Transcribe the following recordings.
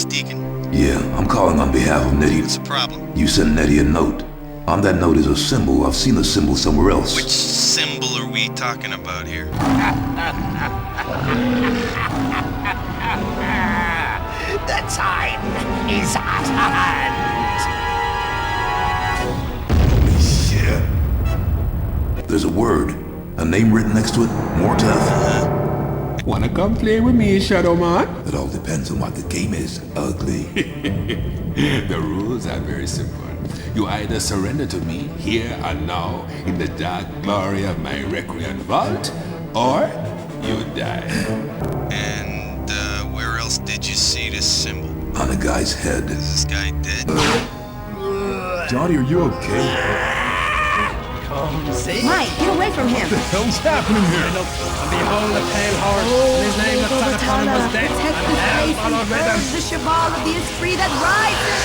Deacon? Yeah, I'm calling on behalf of Nettie. What's the problem? You sent Nettie a note. On that note is a symbol. I've seen the symbol somewhere else. Which symbol are we talking about here? The time is at hand! Holy shit. There's a word. A name written next to it. Morteth. Wanna come play with me, Shadow Man? It all depends on what the game is. Ugly. The rules are very simple. You either surrender to me here and now in the dark glory of my recreant vault, or you die. And where else did you see this symbol? On the guy's head. Is this guy dead? Johnny, are you okay? Come see. Mike, get away from him! What the hell's happening here? And behold the pale horse, and his name that sat upon him was death, Protect and the hell face followed and with them. burns the cabal of the Esprit that rises!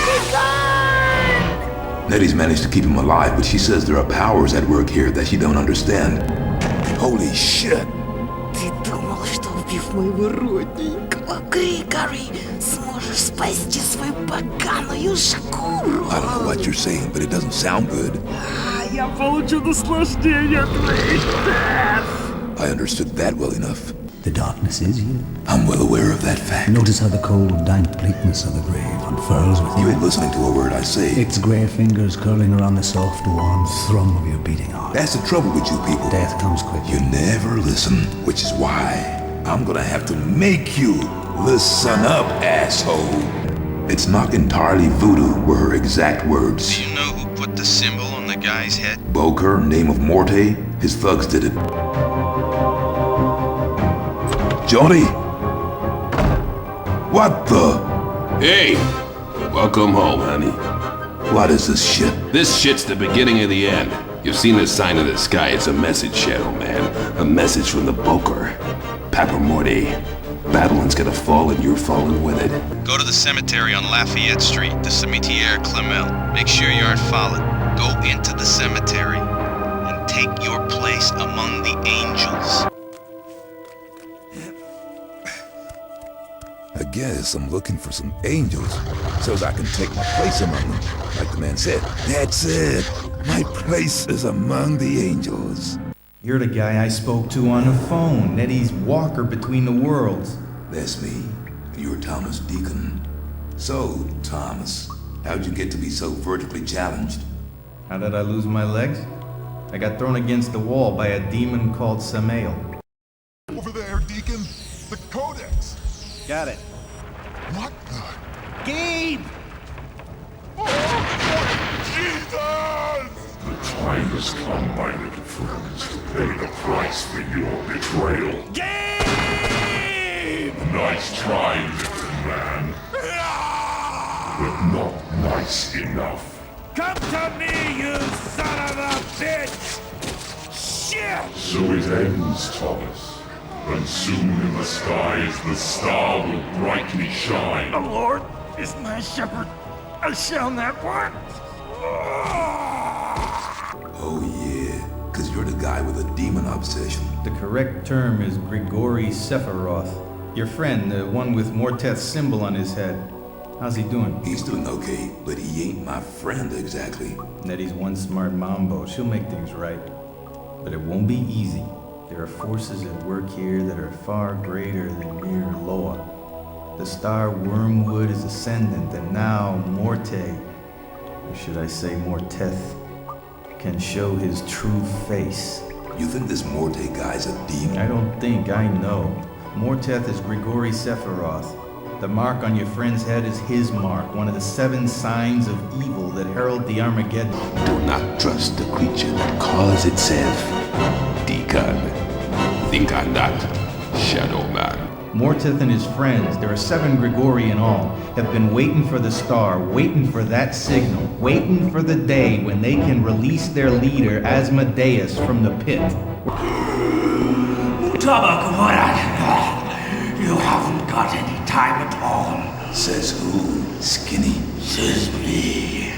Be gone! Nettie's managed to keep him alive, but she says there are powers at work here that she don't understand. Holy shit! Ты думал, что убив моего родненького Григори, сможешь спасти свою поганую шкуру? I don't know what you're saying, but it doesn't sound good. Я получу наслаждение твоей death! I understood that well enough. The darkness is you. I'm well aware of that fact. Notice how the cold, dank bleakness of the grave unfurls with You you. ain't listening to a word I say. Its grey fingers curling around the soft, warm thrum of your beating heart. That's the trouble with you people. Death comes quick. You never listen, which is why I'm gonna have to make you listen up, asshole. It's not entirely voodoo, were her exact words. Do you know who put the symbol on the guy's head? Boker, name of Morte, his thugs did it. Johnny! What the? Hey! Welcome home, honey. What is this shit? This shit's the beginning of the end. You've seen the sign in the sky. It's a message, Shadow Man. A message from the Boker. Papa Morty. Babylon's gonna fall and you're falling with it. Go to the cemetery on Lafayette Street, the Cimetière Clemel. Make sure you aren't followed. Go into the cemetery and take your place among the angels. I guess I'm looking for some angels so I can take my place among them. Like the man said, that's it. My place is among the angels. You're the guy I spoke to on the phone, Nettie's walker between the worlds. That's me. You're Thomas Deacon. So, Thomas, how'd you get to be so vertically challenged? How did I lose my legs? I got thrown against the wall by a demon called Samael. Over there, Deacon. The Codex. Got it. What the? Gabe! Oh, Jesus! The time has come, my little friends, to pay the price for your betrayal. Gabe! Nice try, little man. But not nice enough. Come to me, you son of a bitch! Shit! So it ends, Thomas. And soon in the skies the star will brightly shine. The Lord is my shepherd. I shall not want. Oh yeah, cause you're the guy with a demon obsession. The correct term is Grigori Sephiroth. Your friend, the one with Morteth's symbol on his head. How's he doing? He's doing okay, but he ain't my friend exactly. Nettie's one smart mambo. She'll make things right. But it won't be easy. There are forces at work here that are far greater than mere Loa. The star Wormwood is ascendant, and now Morte, or should I say Morteth, can show his true face. You think this Morte guy's a demon? I don't think, I know. Morteth is Grigori Sephiroth. The mark on your friend's head is his mark, one of the 7 signs of evil that herald the Armageddon. Do not trust the creature that calls itself Deacon. Think on that, Shadow Man. Morteth and his friends, there are 7 Grigori in all, have been waiting for the star, waiting for that signal, waiting for the day when they can release their leader, Asmodeus, from the pit. You haven't got any time at all. Says who? Skinny? Says me.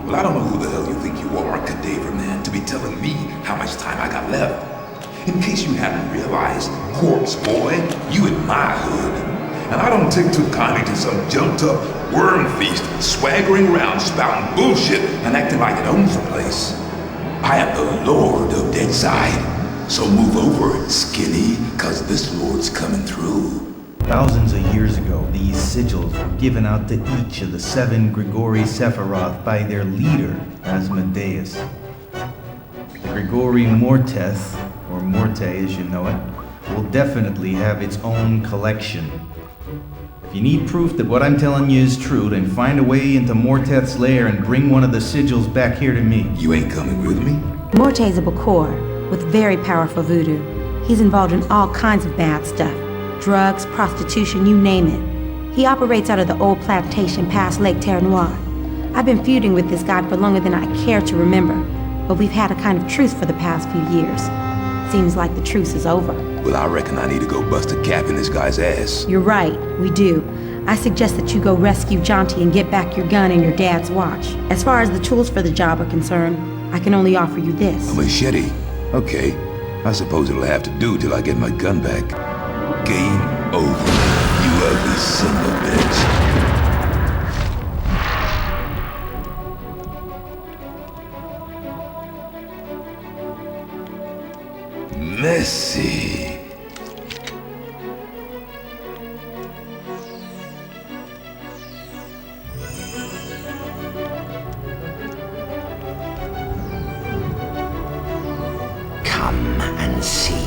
Well, I don't know who the hell you think you are, Cadaver Man, to be telling me how much time I got left. In case you hadn't realized, Corpse Boy, you in my hood. and I don't take too kindly to some jumped-up worm feast swaggering around spouting bullshit and acting like it owns the place. I am the Lord of Deadside, so move over, skinny, cause this lord's coming through. Thousands of years ago, these sigils were given out to each of the 7 Grigori Sephiroth by their leader, Asmodeus. The Grigori Morteth, or Morte as you know it, will definitely have its own collection. If you need proof that what I'm telling you is true, then find a way into Morteth's lair and bring one of the sigils back here to me. You ain't coming with me? Morte is a Bakor with very powerful voodoo. He's involved in all kinds of bad stuff. Drugs, prostitution, you name it. He operates out of the old plantation past Lake Terre Noire. I've been feuding with this guy for longer than I care to remember, but we've had a kind of truce for the past few years. Seems like the truce is over. Well, I reckon I need to go bust a cap in this guy's ass. You're right, we do. I suggest that you go rescue Jaunty and get back your gun and your dad's watch. As far as the tools for the job are concerned, I can only offer you this. A machete? Okay. I suppose it'll have to do till I get my gun back. Game over, you ugly son of a bitch. Messy. Come and see.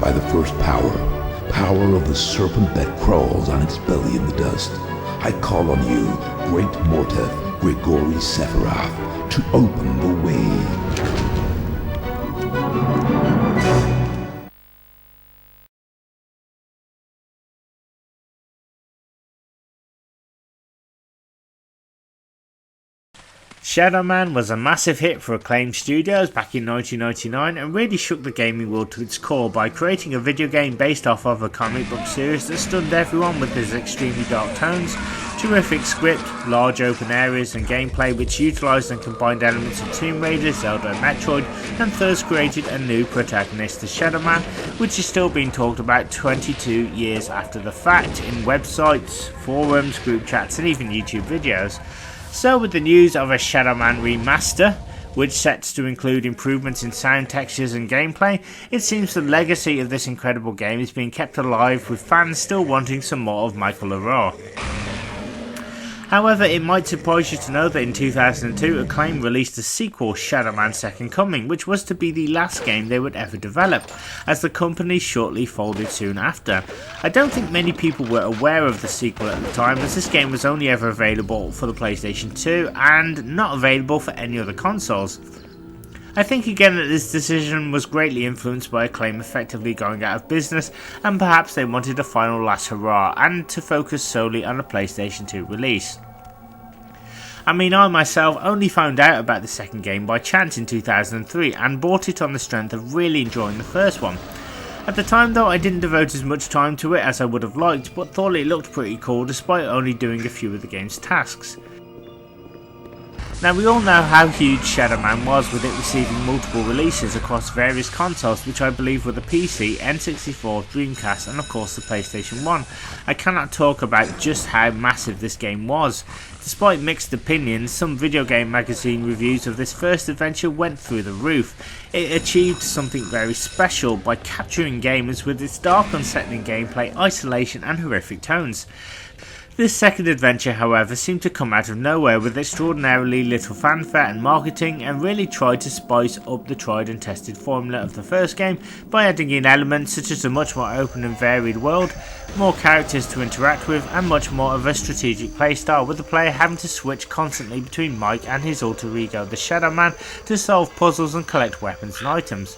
By the first power of the serpent that crawls on its belly in the dust, I call on you, great Morteth Grigori Sephiroth, to open the way. Shadow Man was a massive hit for Acclaim Studios back in 1999 and really shook the gaming world to its core by creating a video game based off of a comic book series that stunned everyone with its extremely dark tones, terrific script, large open areas and gameplay which utilised and combined elements of Tomb Raider, Zelda and Metroid, and thus created a new protagonist, the Shadow Man, which is still being talked about 22 years after the fact in websites, forums, group chats and even YouTube videos. So with the news of a Shadow Man remaster, which sets to include improvements in sound textures and gameplay, it seems the legacy of this incredible game is being kept alive with fans still wanting some more of Michael Leroy. However, it might surprise you to know that in 2002 Acclaim released a sequel, Shadow Man Second Coming, which was to be the last game they would ever develop, as the company shortly folded soon after. I don't think many people were aware of the sequel at the time, as this game was only ever available for the PlayStation 2 and not available for any other consoles. I think again that this decision was greatly influenced by Acclaim effectively going out of business, and perhaps they wanted a final last hurrah and to focus solely on a PlayStation 2 release. I mean, I myself only found out about the second game by chance in 2003 and bought it on the strength of really enjoying the first one. At the time though, I didn't devote as much time to it as I would have liked, but thought it looked pretty cool despite only doing a few of the game's tasks. Now we all know how huge Shadow Man was, with it receiving multiple releases across various consoles, which I believe were the PC, N64, Dreamcast and of course the PlayStation 1. I cannot talk about just how massive this game was. Despite mixed opinions, some Videogame Magazine reviews of this first adventure went through the roof. It achieved something very special by capturing gamers with its dark, unsettling gameplay, isolation and horrific tones. This second adventure, however, seemed to come out of nowhere with extraordinarily little fanfare and marketing, and really tried to spice up the tried and tested formula of the first game by adding in elements such as a much more open and varied world, more characters to interact with, and much more of a strategic playstyle, with the player having to switch constantly between Mike and his alter ego, the Shadow Man, to solve puzzles and collect weapons and items.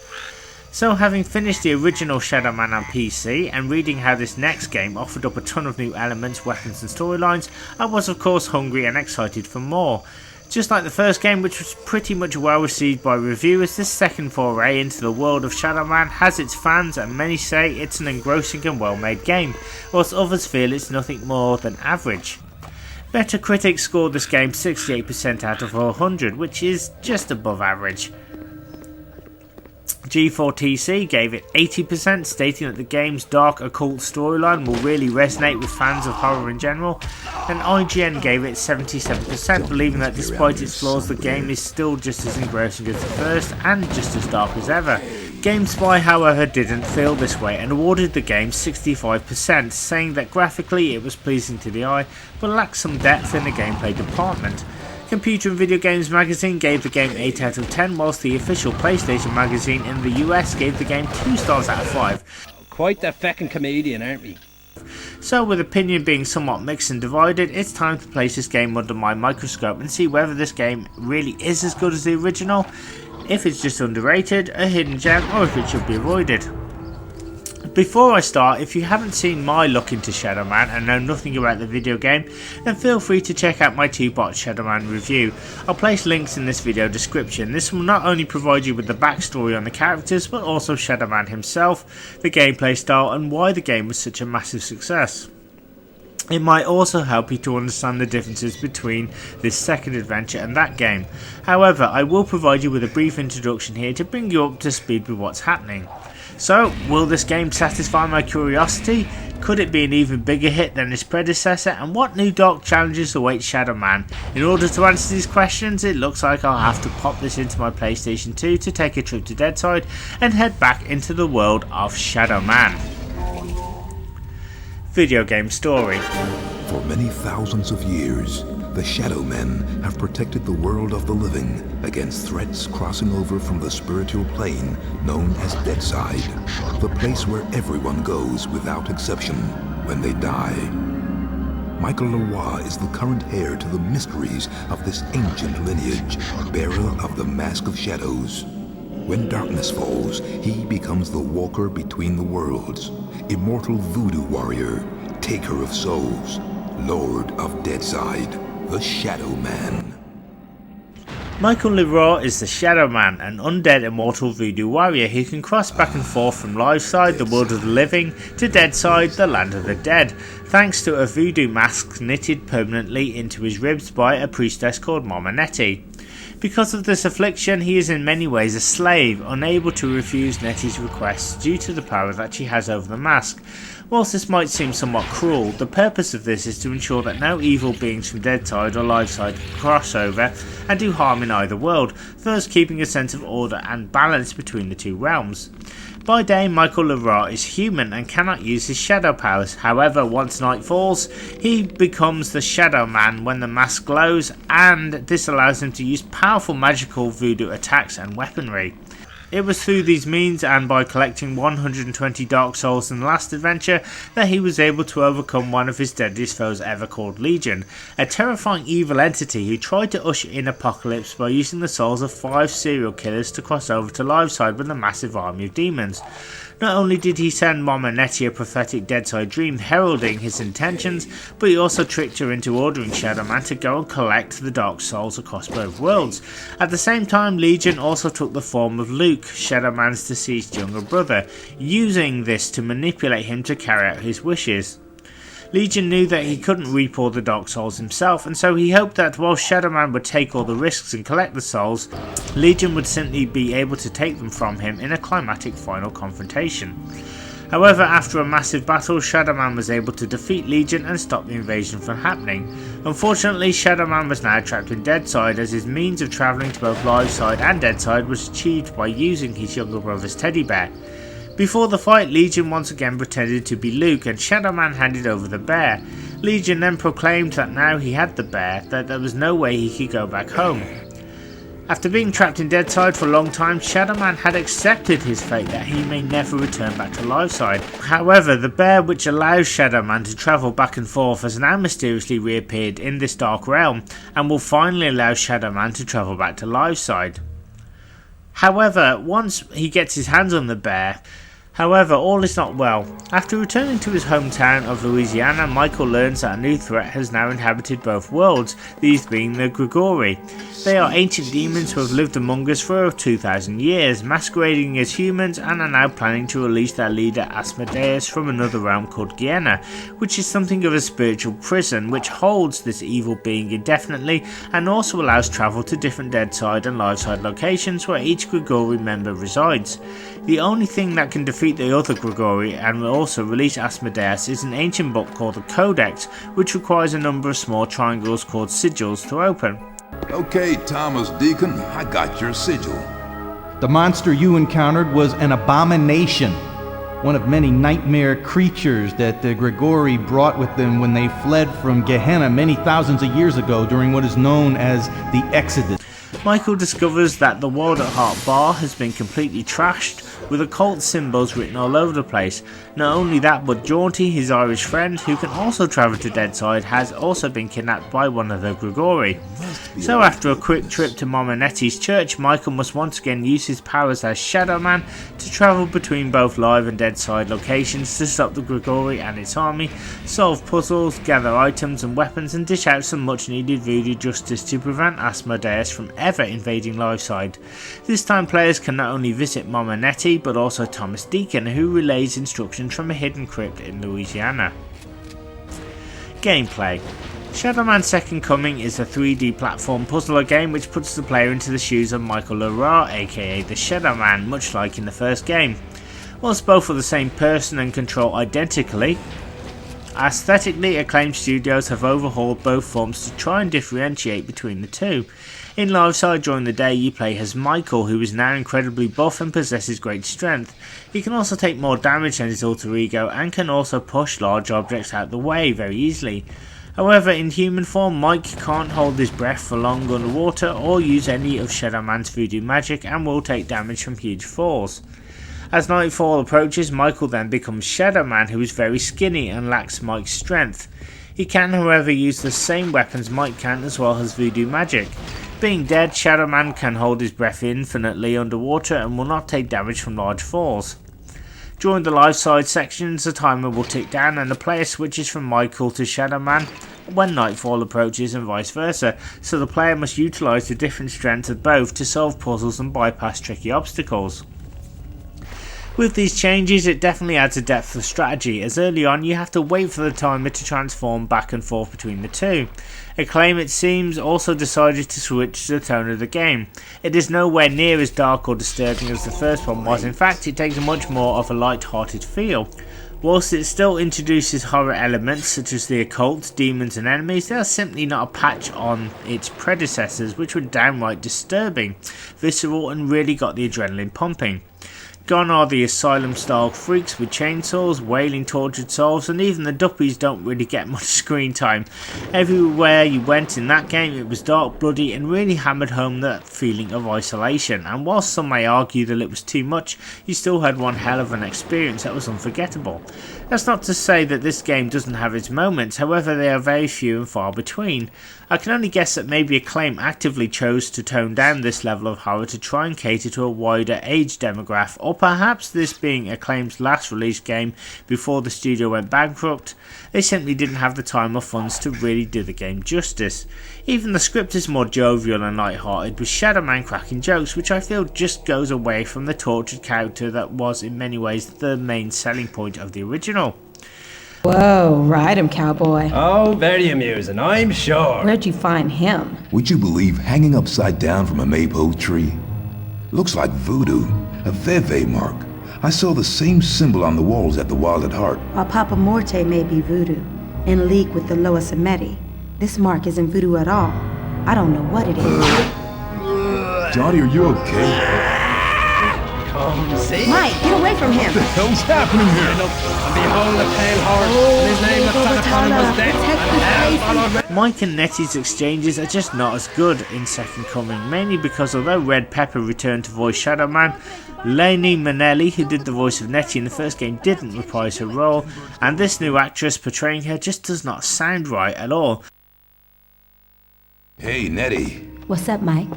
So having finished the original Shadow Man on PC and reading how this next game offered up a ton of new elements, weapons and storylines, I was of course hungry and excited for more. Just like the first game, which was pretty much well received by reviewers, this second foray into the world of Shadow Man has its fans, and many say it's an engrossing and well made game, whilst others feel it's nothing more than average. Metacritic scored this game 68% out of 100, which is just above average. G4TC gave it 80%, stating that the game's dark occult storyline will really resonate with fans of horror in general, and IGN gave it 77%, believing that despite its flaws the game is still just as engrossing as the first and just as dark as ever. GameSpy however didn't feel this way and awarded the game 65%, saying that graphically it was pleasing to the eye but lacked some depth in the gameplay department. Computer and Videogames Magazine gave the game 8 out of 10, whilst the official PlayStation Magazine in the US gave the game 2 stars out of 5. Quite the feckin' comedian, aren't we? So with opinion being somewhat mixed and divided, it's time to place this game under my microscope and see whether this game really is as good as the original, if it's just underrated, a hidden gem, or if it should be avoided. Before I start, if you haven't seen my look into Shadow Man and know nothing about the video game, then feel free to check out my 2-part Shadow Man review. I'll place links in this video description. This will not only provide you with the backstory on the characters, but also Shadow Man himself, the gameplay style, and why the game was such a massive success. It might also help you to understand the differences between this second adventure and that game. However, I will provide you with a brief introduction here to bring you up to speed with what's happening. So, will this game satisfy my curiosity? Could it be an even bigger hit than its predecessor? And what new dark challenges await Shadow Man? In order to answer these questions, it looks like I'll have to pop this into my PlayStation 2 to take a trip to Deadside and head back into the world of Shadow Man. Video game story. For many thousands of years, the Shadow Men have protected the world of the living against threats crossing over from the spiritual plane known as Deadside, the place where everyone goes without exception when they die. Michael Leroy is the current heir to the mysteries of this ancient lineage, bearer of the Mask of Shadows. When darkness falls, he becomes the walker between the worlds, immortal voodoo warrior, taker of souls, lord of Deadside, the Shadow Man. Michael Leroy is the Shadow Man, an undead immortal voodoo warrior who can cross back and forth from Liveside, the world of the living, to Deadside, the land of the dead, thanks to a voodoo mask knitted permanently into his ribs by a priestess called Mama Nettie. Because of this affliction, he is in many ways a slave, unable to refuse Nettie's requests due to the power that she has over the mask. Whilst this might seem somewhat cruel, the purpose of this is to ensure that no evil beings from Deadside or Liveside cross over and do harm in either world, thus keeping a sense of order and balance between the two realms. By day, Michael Leroy is human and cannot use his shadow powers. However, once night falls, he becomes the Shadow Man when the mask glows, and this allows him to use powerful magical voodoo attacks and weaponry. It was through these means and by collecting 120 Dark Souls in the last adventure that he was able to overcome one of his deadliest foes ever, called Legion, a terrifying evil entity who tried to usher in apocalypse by using the souls of 5 serial killers to cross over to Liveside with a massive army of demons. Not only did he send Mama Nettie a prophetic Deadside dream heralding his intentions, but he also tricked her into ordering Shadow Man to go and collect the Dark Souls across both worlds. At the same time, Legion also took the form of Luke, Shadow Man's deceased younger brother, using this to manipulate him to carry out his wishes. Legion knew that he couldn't reap all the Dark Souls himself, and so he hoped that while Shadow Man would take all the risks and collect the souls, Legion would simply be able to take them from him in a climactic final confrontation. However, after a massive battle, Shadow Man was able to defeat Legion and stop the invasion from happening. Unfortunately, Shadow Man was now trapped in Deadside, as his means of travelling to both Liveside and Deadside was achieved by using his younger brother's teddy bear. Before the fight, Legion once again pretended to be Luke and Shadow Man handed over the bear. Legion then proclaimed that now he had the bear, that there was no way he could go back home. After being trapped in Deadside for a long time, Shadow Man had accepted his fate that he may never return back to Liveside. However, the bear which allows Shadow Man to travel back and forth has now mysteriously reappeared in this dark realm and will finally allow Shadow Man to travel back to Liveside. However, once he gets his hands on the bear, However, all is not well. After returning to his hometown of Louisiana, Michael learns that a new threat has now inhabited both worlds, these being the Grigori. They are ancient demons who have lived among us for over 2,000 years, masquerading as humans, and are now planning to release their leader Asmodeus from another realm called Gehenna, which is something of a spiritual prison which holds this evil being indefinitely and also allows travel to different dead side and live side locations where each Grigori member resides. The only thing that can defeat the other Grigori and will also release Asmodeus is an ancient book called the Codex, which requires a number of small triangles called sigils to open. Okay, Thomas Deacon, I got your sigil. The monster you encountered was an abomination, one of many nightmare creatures that the Grigori brought with them when they fled from Gehenna many thousands of years ago during what is known as the Exodus. Michael discovers that the World at Heart bar has been completely trashed, with occult symbols written all over the place. Not only that, but Jaunty, his Irish friend, who can also travel to Deadside, has also been kidnapped by one of the Grigori. So after a quick trip to Mama Nettie's church, Michael must once again use his powers as Shadow Man to travel between both live and Deadside locations to stop the Grigori and its army, solve puzzles, gather items and weapons, and dish out some much needed voodoo justice to prevent Asmodeus from ever invading Liveside. This time players can not only visit Mama Nettie but also Thomas Deacon, who relays instructions from a hidden crypt in Louisiana. Gameplay. Shadow Man Second Coming is a 3D platform puzzler game which puts the player into the shoes of Michael Leroy, aka the Shadow Man, much like in the first game. Whilst both are the same person and control identically, aesthetically acclaimed studios have overhauled both forms to try and differentiate between the two. In Liveside during the day you play as Michael, who is now incredibly buff and possesses great strength. He can also take more damage than his alter ego and can also push large objects out the way very easily. However, in human form, Mike can't hold his breath for long underwater or use any of Shadow Man's voodoo magic and will take damage from huge falls. As nightfall approaches, Michael then becomes Shadow Man, who is very skinny and lacks Mike's strength. He can, however, use the same weapons Mike can as well as voodoo magic. Being dead, Shadow Man can hold his breath infinitely underwater and will not take damage from large falls. During the live side sections, the timer will tick down and the player switches from Michael to Shadow Man when nightfall approaches and vice versa, so the player must utilise the different strengths of both to solve puzzles and bypass tricky obstacles. With these changes, it definitely adds a depth of strategy, as early on you have to wait for the timer to transform back and forth between the two. Acclaim, it seems, also decided to switch the tone of the game. It is nowhere near as dark or disturbing as the first one was. In fact, it takes much more of a light-hearted feel. Whilst it still introduces horror elements such as the occult, demons and enemies, they are simply not a patch on its predecessors, which were downright disturbing, visceral and really got the adrenaline pumping. Gone are the asylum-style freaks with chainsaws, wailing tortured souls, and even the duppies don't really get much screen time. Everywhere you went in that game, it was dark, bloody, and really hammered home that feeling of isolation. And whilst some may argue that it was too much, you still had one hell of an experience that was unforgettable. That's not to say that this game doesn't have its moments, however they are very few and far between. I can only guess that maybe Acclaim actively chose to tone down this level of horror to try and cater to a wider age demographic, or perhaps this being Acclaim's last released game before the studio went bankrupt, they simply didn't have the time or funds to really do the game justice. Even the script is more jovial and light-hearted, with Shadow Man cracking jokes, which I feel just goes away from the tortured character that was in many ways the main selling point of the original. Whoa, ride him, cowboy. Oh, very amusing, I'm sure. Where'd you find him? Would you believe hanging upside down from a maypole tree? Looks like voodoo, a Veve mark. I saw the same symbol on the walls at the Wild at Heart. While Papa Morte may be voodoo, in league with the Loa Samedi, this mark isn't voodoo at all. I don't know what it is. Johnny, are you okay? Come see. Mike, get away from him! What the hell's happening here? And behold the pale horse, and his name that sat upon him was death, and hell followed. Mike and Nettie's exchanges are just not as good in Second Coming, mainly because although Red Pepper returned to voice Shadow Man, Lainey Manelli, who did the voice of Nettie in the first game, didn't reprise her role, and this new actress portraying her just does not sound right at all. Hey, Nettie. What's up, Mike?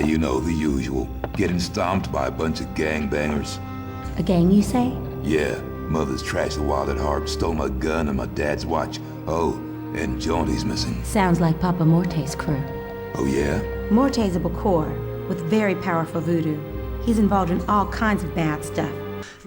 You know, the usual. Getting stomped by a bunch of gangbangers. A gang, you say? Yeah, mother's trashed the wallet hard, stole my gun and my dad's watch. Oh, and Jaunty's missing. Sounds like Papa Morte's crew. Oh yeah? Morte's a Bakor with very powerful voodoo. He's involved in all kinds of bad stuff.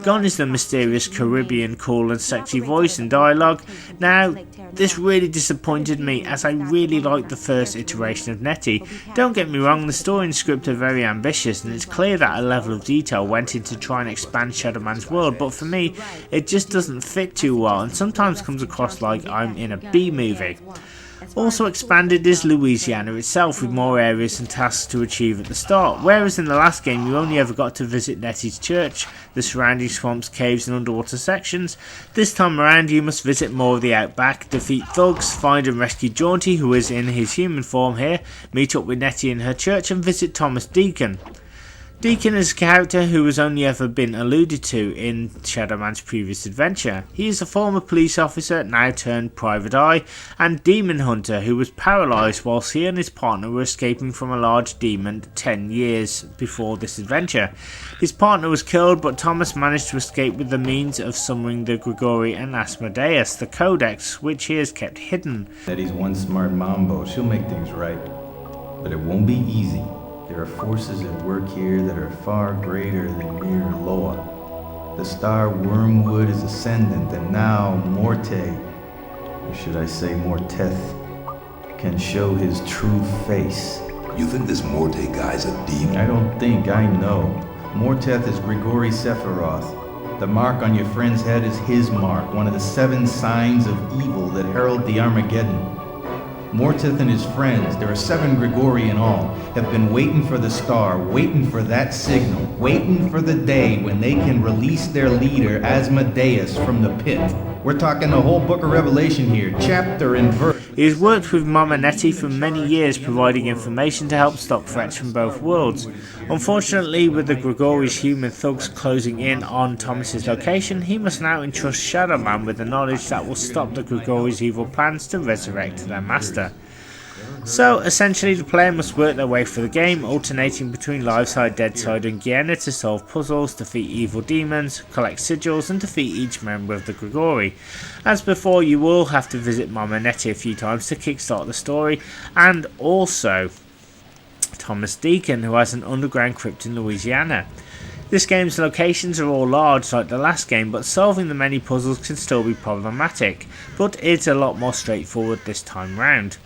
Gone is the mysterious Caribbean cool and sexy voice and dialogue. Now, this really disappointed me as I really liked the first iteration of Nettie. Don't get me wrong, the story and script are very ambitious and it's clear that a level of detail went in to try and expand Shadow Man's world, but for me, it just doesn't fit too well and sometimes comes across like I'm in a B-movie. Also expanded is Louisiana itself with more areas and tasks to achieve at the start, whereas in the last game you only ever got to visit Nettie's church, the surrounding swamps, caves and underwater sections. This time around you must visit more of the outback, defeat thugs, find and rescue Jaunty who is in his human form here, meet up with Nettie in her church and visit Thomas Deacon. Deacon is a character who has only ever been alluded to in Shadow Man's previous adventure. He is a former police officer, now turned private eye, and demon hunter who was paralysed whilst he and his partner were escaping from a large demon 10 years before this adventure. His partner was killed, but Thomas managed to escape with the means of summoning the Grigori and Asmodeus, the Codex, which he has kept hidden. Eddie's one smart mambo. She'll make things right. But it won't be easy. There are forces at work here that are far greater than mere Loa. The star Wormwood is ascendant, and now Morte, or should I say Morteth, can show his true face. You think this Morte guy's a demon? I don't think, I know. Morteth is Grigori Sephiroth. The mark on your friend's head is his mark, one of the 7 signs of evil that herald the Armageddon. Morteth and his friends, there are 7 Grigori in all, have been waiting for the star, waiting for that signal, waiting for the day when they can release their leader, Asmodeus, from the pit. We're talking the whole book of Revelation here, chapter and verse. He has worked with Mama Nettie for many years, providing information to help stop threats from both worlds. Unfortunately, with the Grigori's human thugs closing in on Thomas's location, he must now entrust Shadow Man with the knowledge that will stop the Grigori's evil plans to resurrect their master. So, essentially, the player must work their way through the game, alternating between live side, dead side and Guiana to solve puzzles, defeat evil demons, collect sigils and defeat each member of the Grigori. As before, you will have to visit Mama Nettie a few times to kickstart the story, and also Thomas Deacon, who has an underground crypt in Louisiana. This game's locations are all large like the last game, but solving the many puzzles can still be problematic, but it's a lot more straightforward this time round.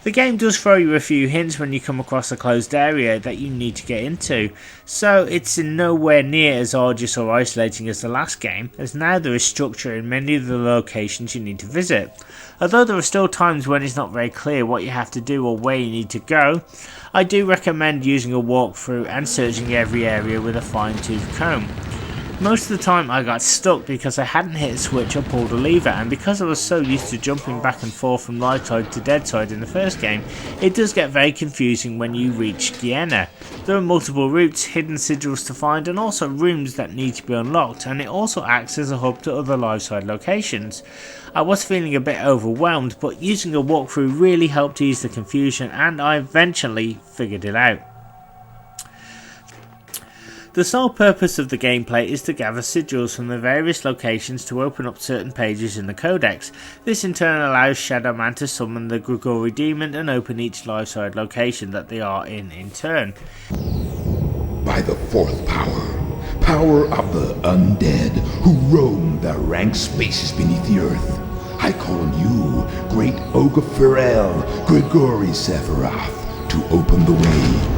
The game does throw you a few hints when you come across a closed area that you need to get into, so it's in nowhere near as arduous or isolating as the last game, as now there is structure in many of the locations you need to visit. Although there are still times when it's not very clear what you have to do or where you need to go, I do recommend using a walkthrough and searching every area with a fine-tooth comb. Most of the time I got stuck because I hadn't hit a switch or pulled a lever, and because I was so used to jumping back and forth from light side to dead side in the first game, it does get very confusing when you reach Guiana. There are multiple routes, hidden sigils to find and also rooms that need to be unlocked, and it also acts as a hub to other live side locations. I was feeling a bit overwhelmed, but using a walkthrough really helped ease the confusion and I eventually figured it out. The sole purpose of the gameplay is to gather sigils from the various locations to open up certain pages in the Codex. This in turn allows Shadow Man to summon the Grigori demon and open each live side location that they are in turn. By the 4th power, power of the undead who roam the rank spaces beneath the earth, I call on you, great Ogre Pharrell, Grigori Sephiroth, to open the way.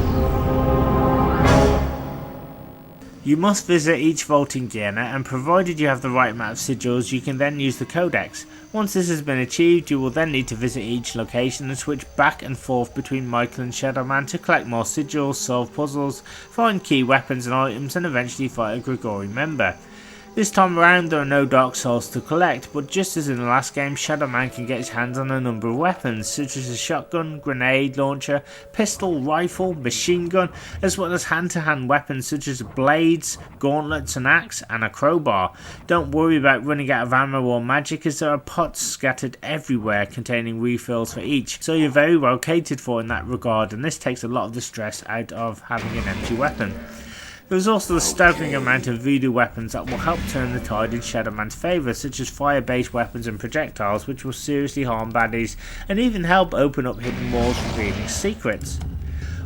You must visit each vault in Guiana, and provided you have the right amount of sigils, you can then use the Codex. Once this has been achieved, you will then need to visit each location and switch back and forth between Michael and Shadow Man to collect more sigils, solve puzzles, find key weapons and items, and eventually fight a Grigori member. This time around there are no Dark Souls to collect, but just as in the last game, Shadow Man can get his hands on a number of weapons, such as a shotgun, grenade launcher, pistol, rifle, machine gun, as well as hand-to-hand weapons such as blades, gauntlets, an axe, and a crowbar. Don't worry about running out of ammo or magic, as there are pots scattered everywhere containing refills for each, so you're very well catered for in that regard, and this takes a lot of the stress out of having an empty weapon. There is also the staggering amount of voodoo weapons that will help turn the tide in Shadow Man's favour, such as fire-based weapons and projectiles which will seriously harm baddies and even help open up hidden walls revealing secrets.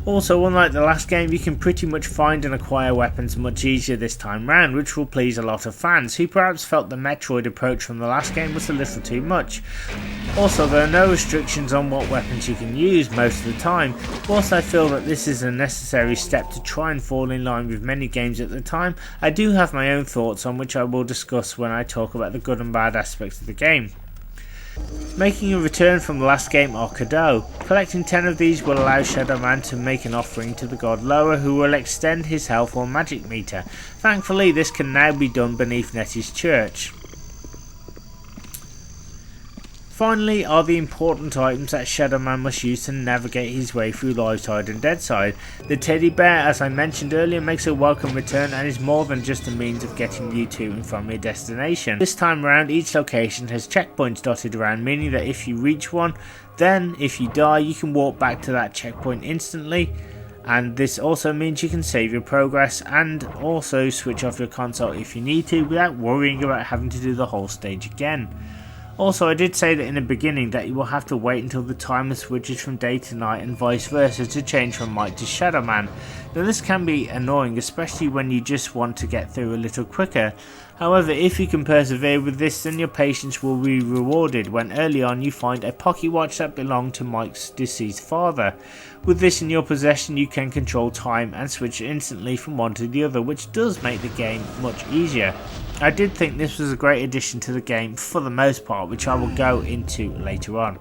Also, unlike the last game, you can pretty much find and acquire weapons much easier this time round, which will please a lot of fans who perhaps felt the Metroid approach from the last game was a little too much. Also, there are no restrictions on what weapons you can use most of the time. Whilst I feel that this is a necessary step to try and fall in line with many games at the time, I do have my own thoughts on which I will discuss when I talk about the good and bad aspects of the game. Making a return from the last game are Cadeaux. Collecting 10 of these will allow Shadow Man to make an offering to the god Loa, who will extend his health or magic meter. Thankfully, this can now be done beneath Nettie's church. Finally are the important items that Shadow Man must use to navigate his way through Liveside and Deadside. The teddy bear, as I mentioned earlier, makes a welcome return and is more than just a means of getting you to and from your destination. This time around, each location has checkpoints dotted around, meaning that if you reach one, then if you die you can walk back to that checkpoint instantly, and this also means you can save your progress and also switch off your console if you need to without worrying about having to do the whole stage again. Also, I did say that in the beginning that you will have to wait until the timer switches from day to night and vice versa to change from Mike to Shadow Man. Now this can be annoying, especially when you just want to get through a little quicker. However, if you can persevere with this, then your patience will be rewarded when early on you find a pocket watch that belonged to Mike's deceased father. With this in your possession, you can control time and switch instantly from one to the other, which does make the game much easier. I did think this was a great addition to the game for the most part, which I will go into later on.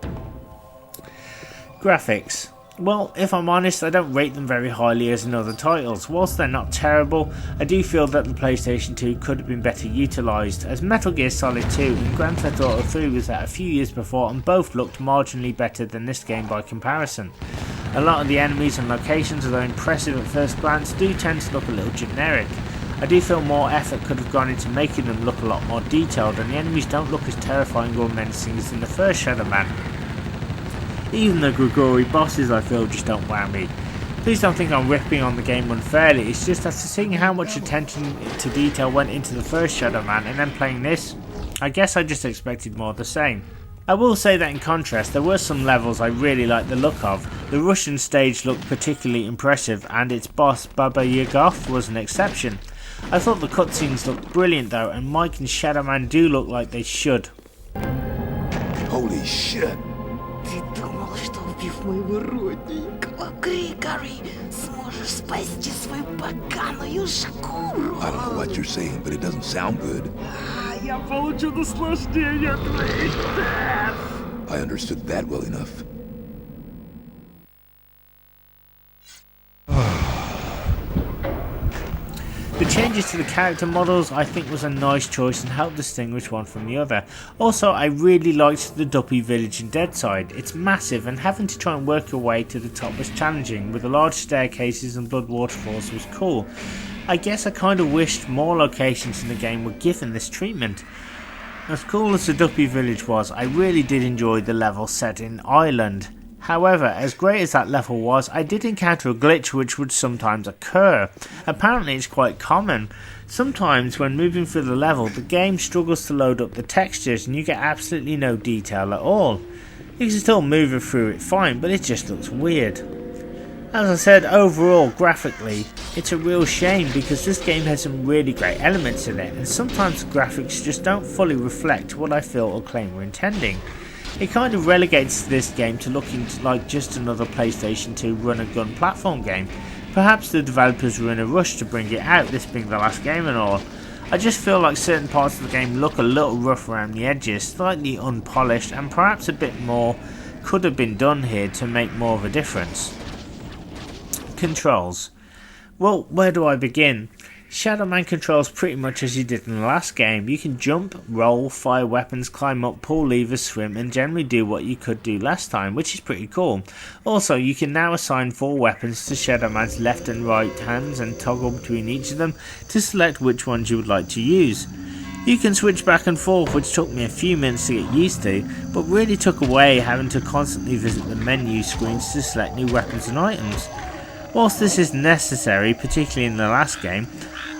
Graphics. Well, if I'm honest, I don't rate them very highly as in other titles. Whilst they're not terrible, I do feel that the PlayStation 2 could have been better utilised, as Metal Gear Solid 2 and Grand Theft Auto 3 was out a few years before and both looked marginally better than this game by comparison. A lot of the enemies and locations, although impressive at first glance, do tend to look a little generic. I do feel more effort could have gone into making them look a lot more detailed, and the enemies don't look as terrifying or menacing as in the first Shadow Man. Even the Grigori bosses I feel just don't wow me. Please don't think I'm ripping on the game unfairly, it's just after seeing how much attention to detail went into the first Shadow Man and then playing this, I guess I just expected more of the same. I will say that in contrast, there were some levels I really liked the look of. The Russian stage looked particularly impressive, and its boss Baba Yagov was an exception. I thought the cutscenes looked brilliant though, and Mike and Shadow Man do look like they should. Holy shit! Ты думал, что убив моего родненького Григори, сможешь спасти свою поганую шкуру? I don't know what you're saying, but it doesn't sound good. Я получу наслаждение от твоих жертв. I understood that well enough. The changes to the character models I think was a nice choice and helped distinguish one from the other. Also, I really liked the Duppy village in Deadside. It's massive and having to try and work your way to the top was challenging, with the large staircases and blood waterfalls was cool. I guess I kind of wished more locations in the game were given this treatment. As cool as the Duppy village was, I really did enjoy the level set in Ireland. However, as great as that level was, I did encounter a glitch which would sometimes occur. Apparently it's quite common. Sometimes when moving through the level, the game struggles to load up the textures and you get absolutely no detail at all. You can still move through it fine, but it just looks weird. As I said, overall, graphically, it's a real shame because this game has some really great elements in it, and sometimes the graphics just don't fully reflect what I feel Acclaim were intending. It kind of relegates this game to looking like just another PlayStation 2 run-and-gun platform game. Perhaps the developers were in a rush to bring it out, this being the last game and all. I just feel like certain parts of the game look a little rough around the edges, slightly unpolished, and perhaps a bit more could have been done here to make more of a difference. Controls. Well, where do I begin? Shadow Man controls pretty much as you did in the last game. You can jump, roll, fire weapons, climb up, pull levers, swim, and generally do what you could do last time, which is pretty cool. Also, you can now assign 4 weapons to Shadow Man's left and right hands and toggle between each of them to select which ones you would like to use. You can switch back and forth, which took me a few minutes to get used to, but really took away having to constantly visit the menu screens to select new weapons and items. Whilst this is necessary, particularly in the last game,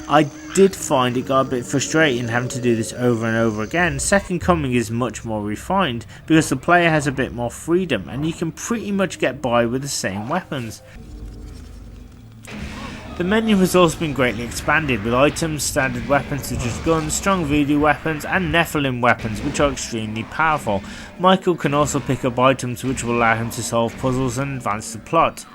I did find it got a bit frustrating having to do this over and over again. Second Coming is much more refined because the player has a bit more freedom and you can pretty much get by with the same weapons. The menu has also been greatly expanded with items, standard weapons such as guns, strong voodoo weapons and Nephilim weapons which are extremely powerful. Michael can also pick up items which will allow him to solve puzzles and advance the plot.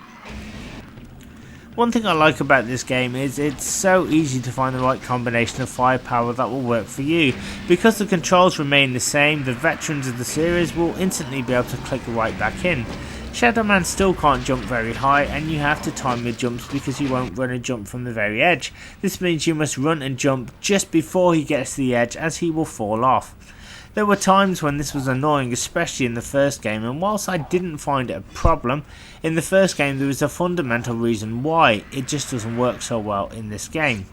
One thing I like about this game is it's so easy to find the right combination of firepower that will work for you. Because the controls remain the same, the veterans of the series will instantly be able to click right back in. Shadow Man still can't jump very high and you have to time your jumps because he won't run and jump from the very edge. This means you must run and jump just before he gets to the edge as he will fall off. There were times when this was annoying, especially in the first game, and whilst I didn't find it a problem, in the first game there was a fundamental reason why it just doesn't work so well in this game.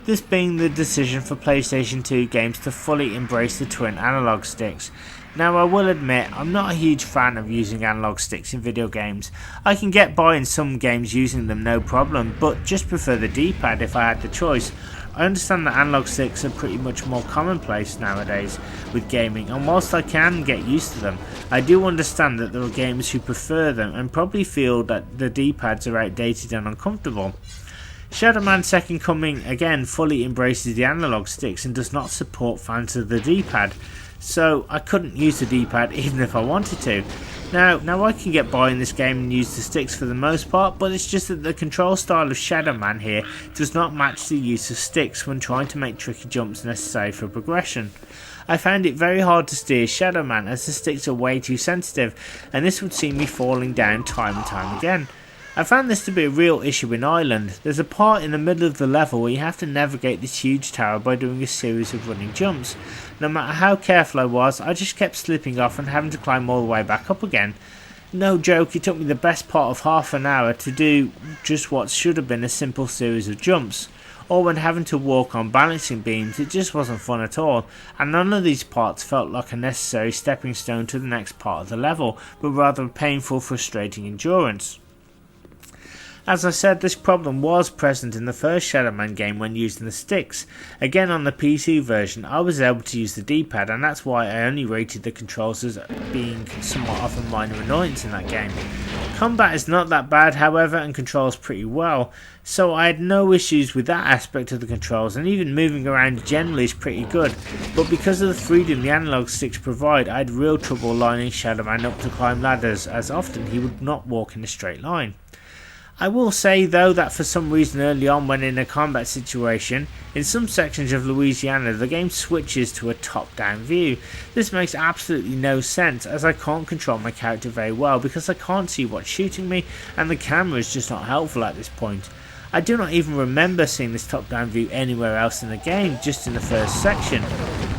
This being the decision for PlayStation 2 games to fully embrace the twin analog sticks. Now I will admit I'm not a huge fan of using analog sticks in video games. I can get by in some games using them no problem, but just prefer the D-pad if I had the choice. I understand that analog sticks are pretty much more commonplace nowadays with gaming, and whilst I can get used to them, I do understand that there are gamers who prefer them and probably feel that the D-pads are outdated and uncomfortable. Shadow Man Second Coming again fully embraces the analog sticks and does not support fans of the D-pad, so I couldn't use the D-pad even if I wanted to. Now I can get by in this game and use the sticks for the most part, but it's just that the control style of Shadow Man here does not match the use of sticks when trying to make tricky jumps necessary for progression. I found it very hard to steer Shadow Man as the sticks are way too sensitive, and this would see me falling down time and time again. I found this to be a real issue in Ireland. There's a part in the middle of the level where you have to navigate this huge tower by doing a series of running jumps. No matter how careful I was, I just kept slipping off and having to climb all the way back up again. No joke, it took me the best part of half an hour to do just what should have been a simple series of jumps. Or when having to walk on balancing beams, it just wasn't fun at all, and none of these parts felt like a necessary stepping stone to the next part of the level, but rather a painful, frustrating endurance. As I said, this problem was present in the first Shadow Man game when using the sticks. Again, on the PC version I was able to use the D-pad, and that's why I only rated the controls as being somewhat of a minor annoyance in that game. Combat is not that bad however and controls pretty well, so I had no issues with that aspect of the controls, and even moving around generally is pretty good, but because of the freedom the analog sticks provide, I had real trouble lining Shadow Man up to climb ladders, as often he would not walk in a straight line. I will say though that for some reason early on when in a combat situation, in some sections of Louisiana the game switches to a top-down view. This makes absolutely no sense as I can't control my character very well because I can't see what's shooting me and the camera is just not helpful at this point. I do not even remember seeing this top-down view anywhere else in the game, just in the first section,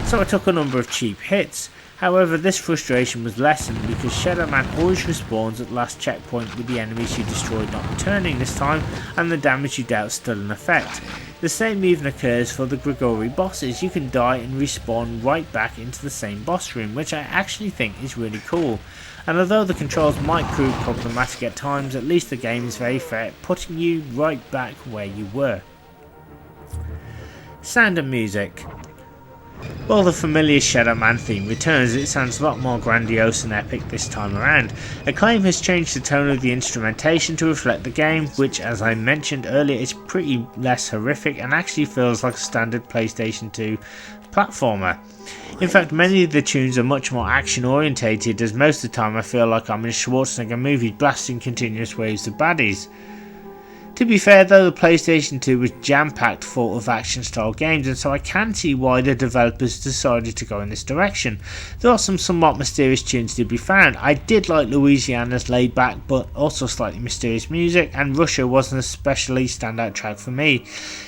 so I took a number of cheap hits. However, this frustration was lessened because Shadow Man always respawns at the last checkpoint with the enemies you destroyed not returning this time and the damage you dealt still in effect. The same even occurs for the Grigori bosses. You can die and respawn right back into the same boss room, which I actually think is really cool. And although the controls might prove problematic at times, at least the game is very fair at putting you right back where you were. Sound and music. While the familiar Shadow Man theme returns, it sounds a lot more grandiose and epic this time around. Acclaim has changed the tone of the instrumentation to reflect the game, which as I mentioned earlier is pretty less horrific and actually feels like a standard PlayStation 2 platformer. In fact, many of the tunes are much more action orientated, as most of the time I feel like I'm in a Schwarzenegger movie blasting continuous waves of baddies. To be fair though, the PlayStation 2 was jam-packed full of action style games, and so I can see why the developers decided to go in this direction. There are some somewhat mysterious tunes to be found. I did like Louisiana's laid back but also slightly mysterious music, and Russia was an especially standout track for me.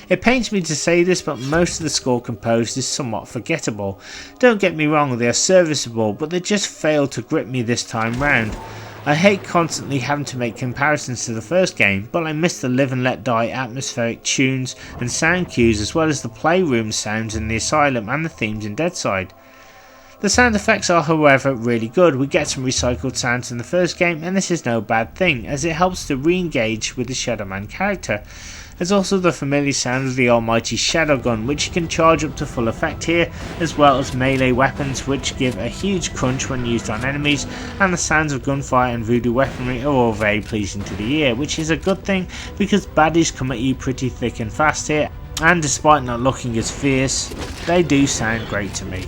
It pains me to say this, but most of the score composed is somewhat forgettable. Don't get me wrong, they are serviceable, but they just failed to grip me this time round. I hate constantly having to make comparisons to the first game, but I miss the Live and Let Die atmospheric tunes and sound cues, as well as the playroom sounds in the Asylum and the themes in Deadside. The sound effects are however really good. We get some recycled sounds in the first game, and this is no bad thing as it helps to re-engage with the Shadow Man character. There's also the familiar sound of the almighty Shadow Gun, which you can charge up to full effect here, as well as melee weapons which give a huge crunch when used on enemies, and the sounds of gunfire and voodoo weaponry are all very pleasing to the ear, which is a good thing because baddies come at you pretty thick and fast here, and despite not looking as fierce, they do sound great to me.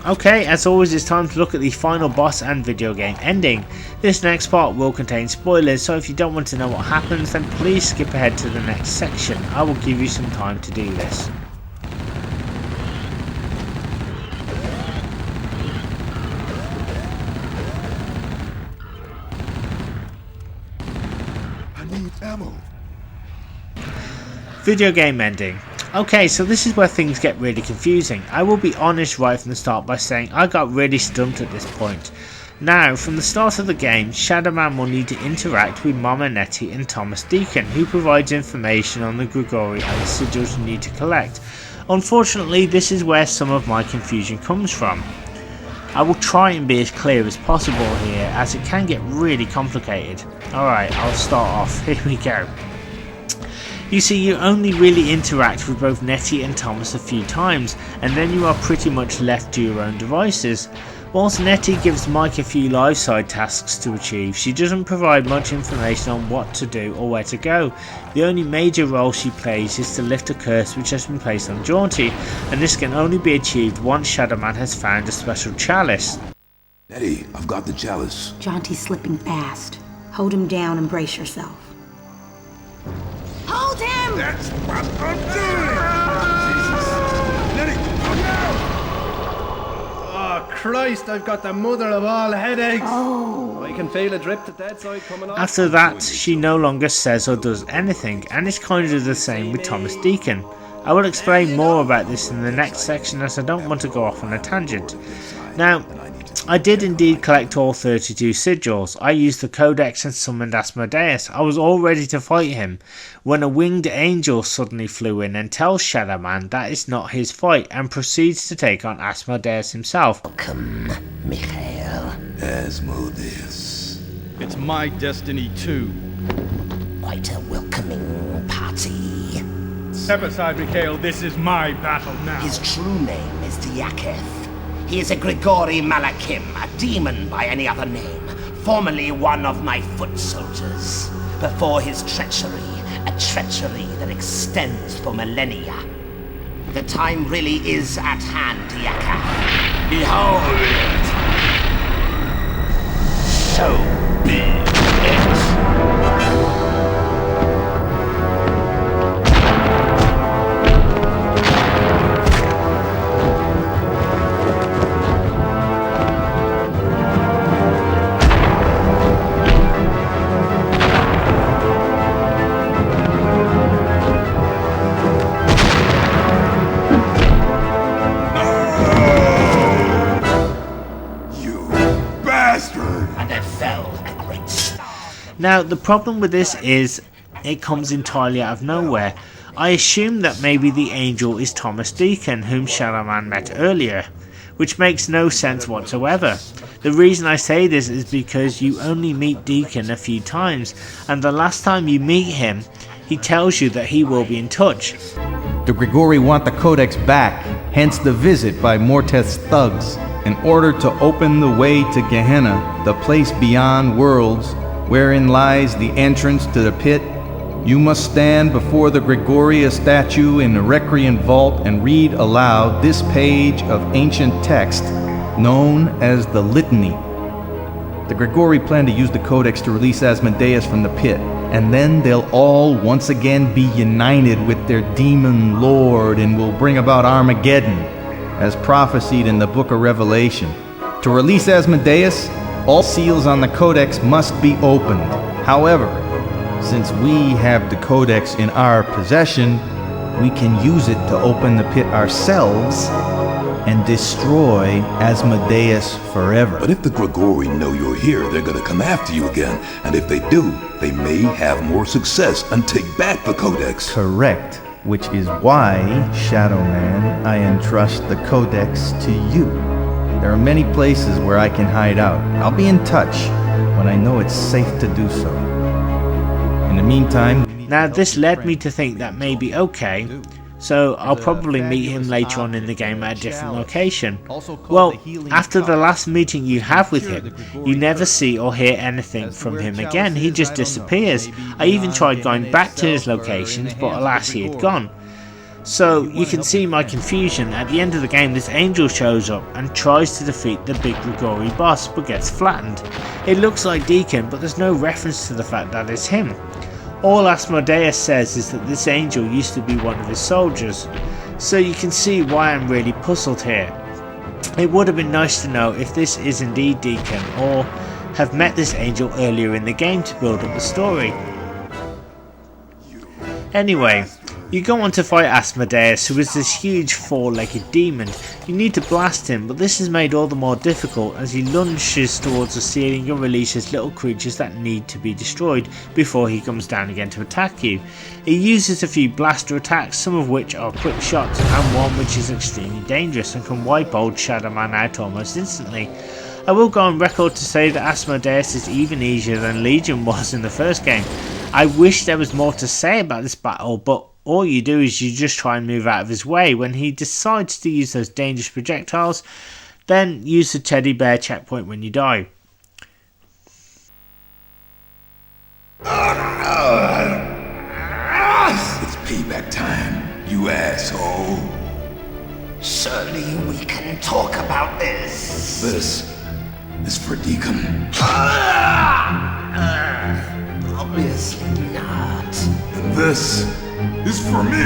Okay, as always it's time to look at the final boss and video game ending. This next part will contain spoilers, so if you don't want to know what happens then please skip ahead to the next section. I will give you some time to do this. I need ammo. Video game ending. Okay, so this is where things get really confusing. I will be honest right from the start by saying I got really stumped at this point. Now, from the start of the game, Shadow Man will need to interact with Mama Nettie and Thomas Deacon, who provides information on the Grigori and the sigils you need to collect. Unfortunately, this is where some of my confusion comes from. I will try and be as clear as possible here, as it can get really complicated. Alright, I'll start off. Here we go. You see, you only really interact with both Nettie and Thomas a few times, and then you are pretty much left to your own devices. Whilst Nettie gives Mike a few live side tasks to achieve, she doesn't provide much information on what to do or where to go. The only major role she plays is to lift a curse which has been placed on Jaunty, and this can only be achieved once Shadow Man has found a special chalice. Nettie, I've got the chalice. Jaunty's slipping fast. Hold him down and brace yourself. Hold him! That's what I'm doing! Jesus! Nettie, look out! Oh, Christ, I've got the mother of all headaches. Oh. I can feel a drip to dead side coming on. After that, she no longer says or does anything, and it's kind of the same with Thomas Deacon. I will explain more about this in the next section as I don't want to go off on a tangent. Now, I did indeed collect all 32 sigils. I used the codex and summoned Asmodeus. I was all ready to fight him when a winged angel suddenly flew in and tells Shadow Man that it's not his fight and proceeds to take on Asmodeus himself. Welcome, Mikhail. Asmodeus. It's my destiny too. Quite a welcoming party. Step aside, Mikhail. This is my battle now. His true name is Diaketh. He is a Grigori Malakim, a demon by any other name, formerly one of my foot soldiers. Before his treachery, a treachery that extends for millennia. The time really is at hand, Diaketh. Behold it! So be it! Now, the problem with this is it comes entirely out of nowhere. I assume that maybe the angel is Thomas Deacon, whom Shadow Man met earlier, which makes no sense whatsoever. The reason I say this is because you only meet Deacon a few times, and the last time you meet him, he tells you that he will be in touch. The Grigori want the Codex back, hence the visit by Morteth's thugs, in order to open the way to Gehenna, the place beyond worlds, wherein lies the entrance to the pit. You must stand before the Gregoria statue in the Recreant Vault and read aloud this page of ancient text known as the Litany. The Grigori plan to use the Codex to release Asmodeus from the pit, and then they'll all once again be united with their demon lord and will bring about Armageddon, as prophesied in the Book of Revelation. To release Asmodeus, all seals on the Codex must be opened. However, since we have the Codex in our possession, we can use it to open the pit ourselves and destroy Asmodeus forever. But if the Grigori know you're here, they're gonna come after you again. And if they do, they may have more success and take back the Codex. Correct. Which is why, Shadow Man, I entrust the Codex to you. There are many places where I can hide out. I'll be in touch when I know it's safe to do so. In the meantime... Now this led me to think that maybe okay, so I'll probably meet him later on in the game at a different location. Well, after the last meeting you have with him, you never see or hear anything from him again. He just disappears. I even tried going back to his locations, but alas, he had gone. So you can see my confusion. At the end of the game, this angel shows up and tries to defeat the big Grigori boss, but gets flattened. It looks like Deacon, but there's no reference to the fact that it's him. All Asmodeus says is that this angel used to be one of his soldiers, so you can see why I'm really puzzled here. It would have been nice to know if this is indeed Deacon, or have met this angel earlier in the game to build up the story. Anyway, you go on to fight Asmodeus, who is this huge four-legged demon. You need to blast him, but this is made all the more difficult as he lunges towards the ceiling and releases little creatures that need to be destroyed before he comes down again to attack you. He uses a few blaster attacks, some of which are quick shots, and one which is extremely dangerous and can wipe old Shadow Man out almost instantly. I will go on record to say that Asmodeus is even easier than Legion was in the first game. I wish there was more to say about this battle, but all you do is you just try and move out of his way. When he decides to use those dangerous projectiles, then use the teddy bear checkpoint when you die. It's payback time, you asshole. Surely we can talk about this. This is for Deacon. Obviously not. And this is for me.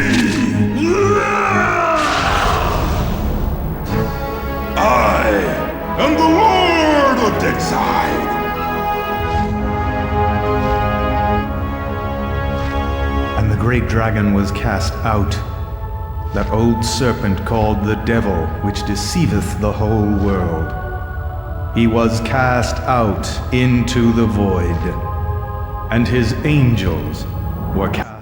I am the Lord of Deadside. And the great dragon was cast out, that old serpent called the devil, which deceiveth the whole world. He was cast out into the void, and his angels were cast out.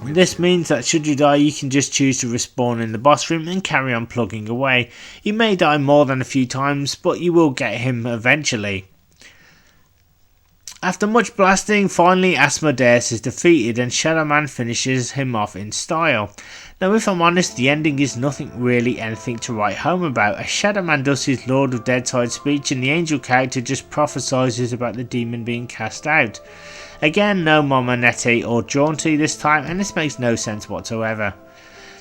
This means that should you die, you can just choose to respawn in the boss room and carry on plugging away. You may die more than a few times, but you will get him eventually. After much blasting, finally Asmodeus is defeated and Shadow Man finishes him off in style. Now if I'm honest, the ending is nothing really anything to write home about, as Shadow Man does his Lord of Deadside speech and the angel character just prophesies about the demon being cast out. Again, no Mama Nettie or Jaunty this time, and this makes no sense whatsoever.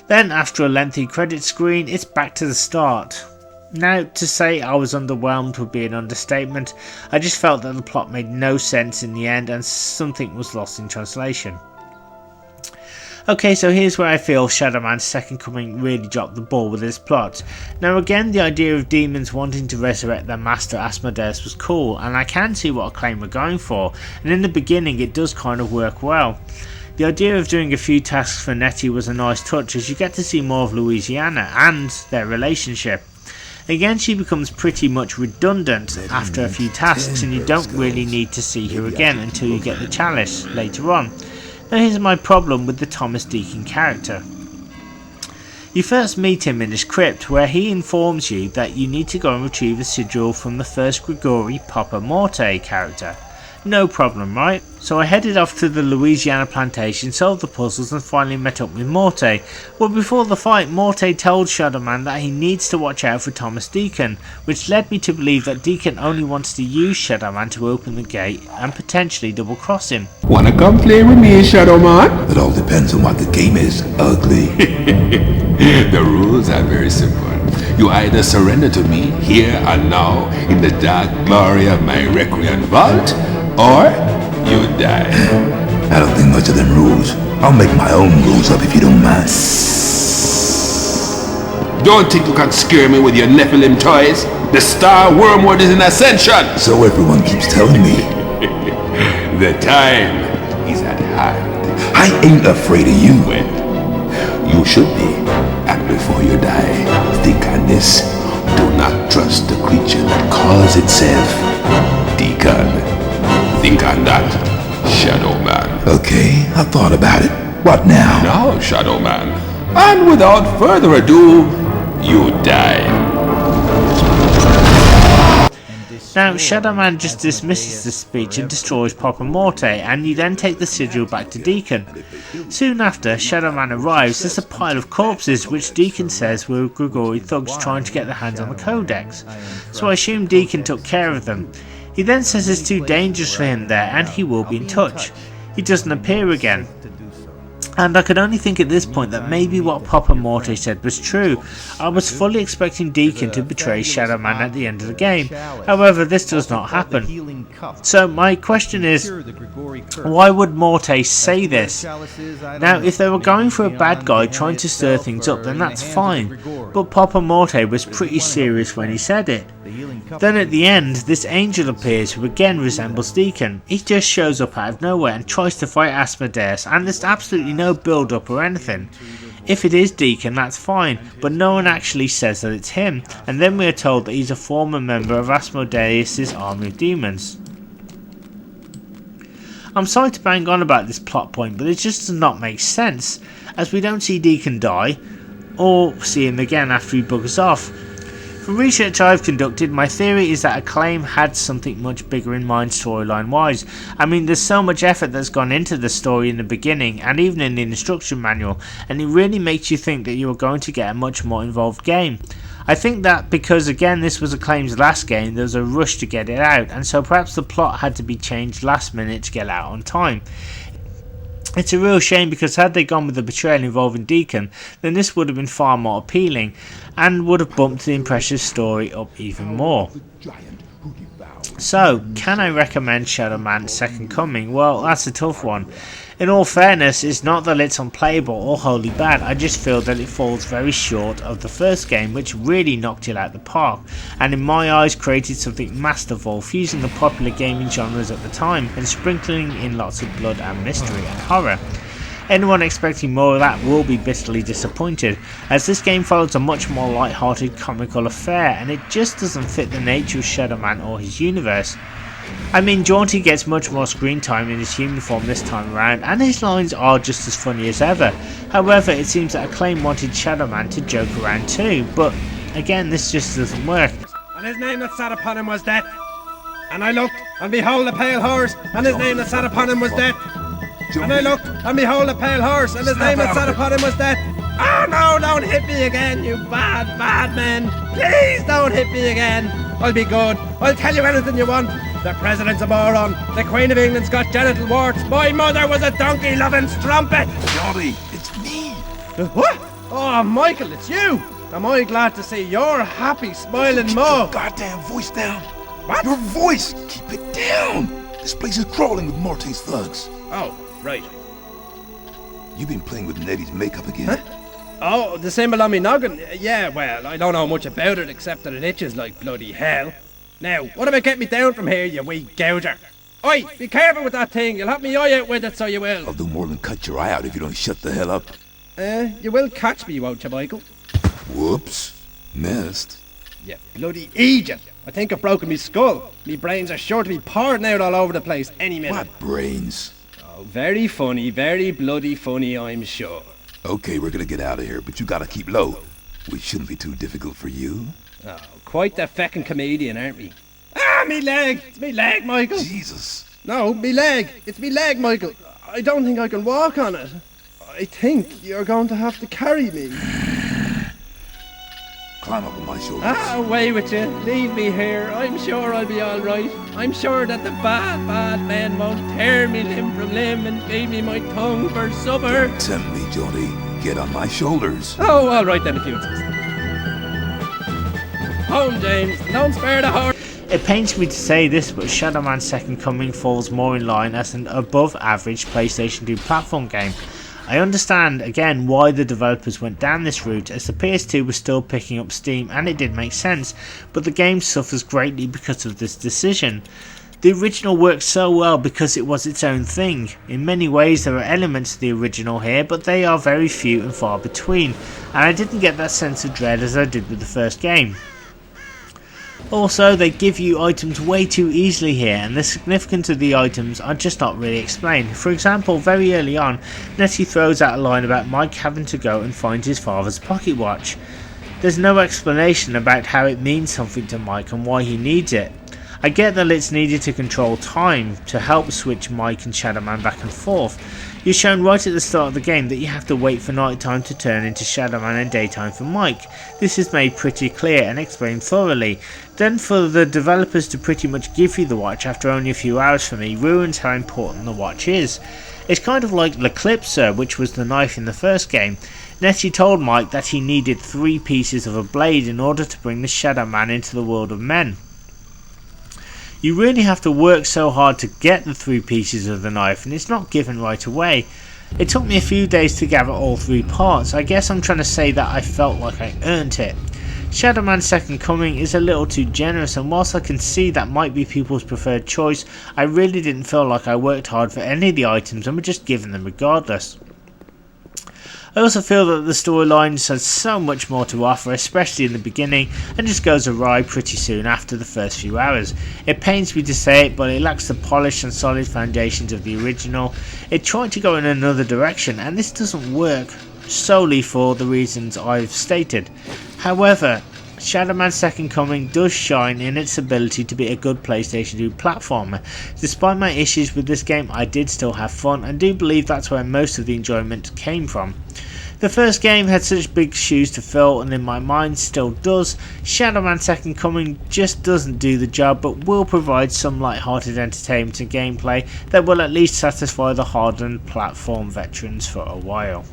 Then after a lengthy credit screen, it's back to the start. Now, to say I was underwhelmed would be an understatement. I just felt that the plot made no sense in the end and something was lost in translation. Okay, so here's where I feel Shadow Man's Second Coming really dropped the ball with his plot. Now again, the idea of demons wanting to resurrect their master Asmodeus was cool, and I can see what Acclaim were going for, and in the beginning it does kind of work well. The idea of doing a few tasks for Nettie was a nice touch, as you get to see more of Louisiana and their relationship. Again, she becomes pretty much redundant after a few tasks, and you don't really need to see her again until you get the chalice later on. Now here's my problem with the Thomas Deacon character. You first meet him in his crypt, where he informs you that you need to go and retrieve a sigil from the first Grigori Papa Morte character. No problem, right? So I headed off to the Louisiana plantation, solved the puzzles and finally met up with Morte. Well, before the fight, Morte told Shadow Man that he needs to watch out for Thomas Deacon, which led me to believe that Deacon only wants to use Shadow Man to open the gate and potentially double cross him. Wanna come play with me, Shadow Man? It all depends on what the game is, ugly. The rules are very simple. You either surrender to me here and now in the dark glory of my Requiem vault, or you die. I don't think much of them rules. I'll make my own rules up if you don't mind. Don't think you can scare me with your Nephilim toys. The star wormwood is in ascension. So everyone keeps telling me. The time is at hand. I ain't afraid of you. Well, you should be. And before you die, think on this. Do not trust the creature that calls itself Deacon. Think on that, Shadow Man. Okay, I thought about it. What now? Now, Shadow Man. And without further ado, you die. Now, Shadow Man just dismisses the speech and destroys Papa Morte, and you then take the sigil back to Deacon. Soon after, Shadow Man arrives, there's a pile of corpses which Deacon says were Grigori thugs trying to get their hands on the codex, so I assume Deacon took care of them. He then says it's too dangerous for him there and he will be in touch. He doesn't appear again. And I could only think at this point that maybe what Papa Morte said was true. I was fully expecting Deacon to betray Shadow Man at the end of the game, however this does not happen. So my question is, why would Morte say this? Now if they were going for a bad guy trying to stir things up, then that's fine, but Papa Morte was pretty serious when he said it. Then at the end, this angel appears who again resembles Deacon. He just shows up out of nowhere and tries to fight Asmodeus, and there's absolutely no build up or anything. If it is Deacon, that's fine, but no one actually says that it's him, and then we are told that he's a former member of Asmodeus' army of demons. I'm sorry to bang on about this plot point, but it just does not make sense, as we don't see Deacon die, or see him again after he buggers off. From research I've conducted, my theory is that Acclaim had something much bigger in mind storyline wise. I mean, there's so much effort that's gone into the story in the beginning and even in the instruction manual, and it really makes you think that you are going to get a much more involved game. I think that because again this was Acclaim's last game, there was a rush to get it out, and so perhaps the plot had to be changed last minute to get out on time. It's a real shame because had they gone with the betrayal involving Deacon, then this would have been far more appealing and would have bumped the Impressive story up even more. So, can I recommend Shadow Man Second Coming? Well, that's a tough one. In all fairness, it's not that it's unplayable or wholly bad, I just feel that it falls very short of the first game, which really knocked it out the park, and in my eyes created something masterful, fusing the popular gaming genres at the time and sprinkling in lots of blood and mystery and horror. Anyone expecting more of that will be bitterly disappointed, as this game follows a much more light-hearted comical affair, and it just doesn't fit the nature of Shadow Man or his universe. I mean, Jaunty gets much more screen time in his human form this time around, and his lines are just as funny as ever. However, it seems that Acclaim wanted Shadow Man to joke around too, but again this just doesn't work. And his name that sat upon him was Death. And I looked, and behold a pale horse, and his name that sat upon him was Death. And I looked, and behold a pale horse, and his name that sat upon him was Death. Oh no, don't hit me again, you bad, bad men. Please don't hit me again. I'll be good. I'll tell you anything you want. The President's a moron. The Queen of England's got genital warts. My mother was a donkey-loving strumpet. Johnny, it's me. What? Oh, Michael, it's you. Am I glad to see your happy, smiling mug? Keep your goddamn voice down. What? Your voice. Keep it down. This place is crawling with Morte's thugs. Oh, right. You been playing with Nettie's makeup again? Huh? Oh, the symbol on me noggin? Yeah, well, I don't know much about it except that it itches like bloody hell. Now, what about getting me down from here, you wee gouger? Oi, be careful with that thing. You'll have me eye out with it, so you will. I'll do more than cut your eye out if you don't shut the hell up. You will catch me, won't you, Michael? Whoops. Missed. You bloody idiot. I think I've broken me skull. Me brains are sure to be pouring out all over the place any minute. What brains? Oh, very funny, very bloody funny, I'm sure. Okay, we're gonna get out of here, but you gotta keep low. We shouldn't be too difficult for you. Oh, quite the feckin' comedian, aren't we? Ah, me leg! It's me leg, Michael! Jesus! No, me leg! It's me leg, Michael! I don't think I can walk on it. I think you're going to have to carry me. Climb up on my shoulders. Ah, away with you. Leave me here. I'm sure I'll be alright. I'm sure that the bad, bad men won't tear me limb from limb and feed me my tongue for supper. Don't tempt me, Johnny. Get on my shoulders. Oh, alright then, if you insist. Home, James. Don't spare the horse. It pains me to say this, but Shadow Man Second Coming falls more in line as an above average PlayStation 2 platform game. I understand again why the developers went down this route, as the PS2 was still picking up steam and it did make sense, but the game suffers greatly because of this decision. The original worked so well because it was its own thing. In many ways there are elements of the original here, but they are very few and far between, and I didn't get that sense of dread as I did with the first game. Also, they give you items way too easily here, and the significance of the items are just not really explained. For example, very early on, Nettie throws out a line about Mike having to go and find his father's pocket watch. There's no explanation about how it means something to Mike and why he needs it. I get that it's needed to control time to help switch Mike and Shadow Man back and forth. You're shown right at the start of the game that you have to wait for night time to turn into Shadow Man and daytime for Mike. This is made pretty clear and explained thoroughly. Then for the developers to pretty much give you the watch after only a few hours for me ruins how important the watch is. It's kind of like L'Eclipser, which was the knife in the first game. Nettie told Mike that he needed 3 pieces of a blade in order to bring the Shadow Man into the world of men. You really have to work so hard to get the 3 pieces of the knife, and it's not given right away. It took me a few days to gather all 3 parts. I guess I'm trying to say that I felt like I earned it. Shadow Man's Second Coming is a little too generous, and whilst I can see that might be people's preferred choice, I really didn't feel like I worked hard for any of the items and were just given them regardless. I also feel that the storyline has so much more to offer, especially in the beginning, and just goes awry pretty soon after the first few hours. It pains me to say it, but it lacks the polished and solid foundations of the original. It tried to go in another direction, and this doesn't work solely for the reasons I've stated. However, Shadow Man's Second Coming does shine in its ability to be a good PlayStation 2 platformer. Despite my issues with this game, I did still have fun and do believe that's where most of the enjoyment came from. The first game had such big shoes to fill, and in my mind still does. Shadow Man's Second Coming just doesn't do the job, but will provide some light-hearted entertainment and gameplay that will at least satisfy the hardened platform veterans for a while.